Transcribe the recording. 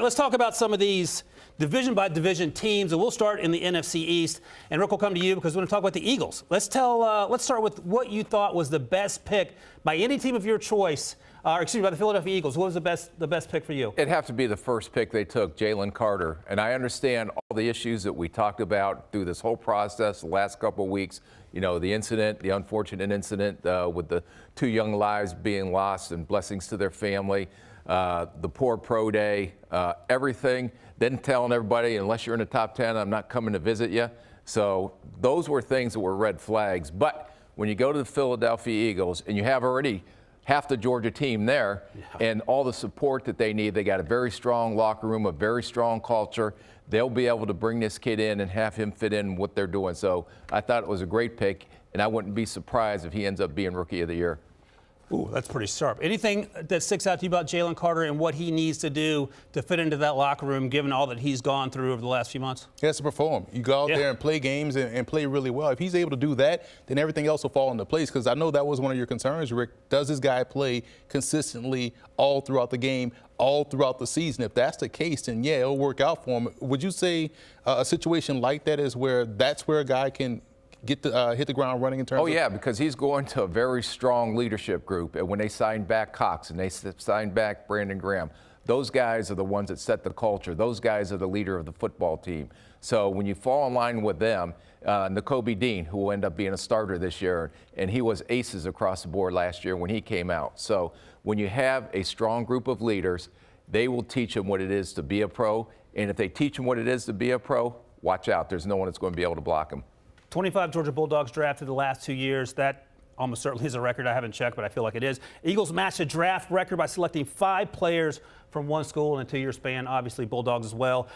Let's talk about some of these division by division teams, and we'll start in the NFC East. And Rick, will come to you because we're going to talk about the Eagles. Let's start with what you thought was the best pick by any team of your choice. By the Philadelphia Eagles. What was the best pick for you? It'd have to be the first pick they took, Jalen Carter. And I understand all the issues that we talked about through this whole process the last couple of weeks. You know, the unfortunate incident with the 2 young lives being lost, and blessings to their family. The poor pro day, everything, then telling everybody, unless you're in the top 10, I'm not coming to visit you. So those were things that were red flags. But when you go to the Philadelphia Eagles and you have already half the Georgia team there, and all the support that they need, they got a very strong locker room, a very strong culture. They'll be able to bring this kid in and have him fit in what they're doing. So I thought it was a great pick, and I wouldn't be surprised if he ends up being Rookie of the Year. Ooh, that's pretty sharp. Anything that sticks out to you about Jalen Carter and what he needs to do to fit into that locker room, given all that he's gone through over the last few months? He has to perform. You go out there and play games and play really well. If he's able to do that, then everything else will fall into place, because I know that was one of your concerns, Rick. Does this guy play consistently all throughout the game, all throughout the season? If that's the case, then yeah, it'll work out for him. Would you say a situation like that is where that's where a guy can hit the ground running in terms of? Oh, yeah, because he's going to a very strong leadership group. And when they signed back Cox and they signed back Brandon Graham, those guys are the ones that set the culture. Those guys are the leader of the football team. So when you fall in line with them, Nakobe Dean, who will end up being a starter this year, and he was aces across the board last year when he came out. So when you have a strong group of leaders, they will teach him what it is to be a pro. And if they teach him what it is to be a pro, watch out. There's no one that's going to be able to block him. 25 Georgia Bulldogs drafted the last 2 years. That almost certainly is a record. I haven't checked, but I feel like it is. Eagles matched the draft record by selecting 5 players from one school in a 2-year span. Obviously, Bulldogs as well.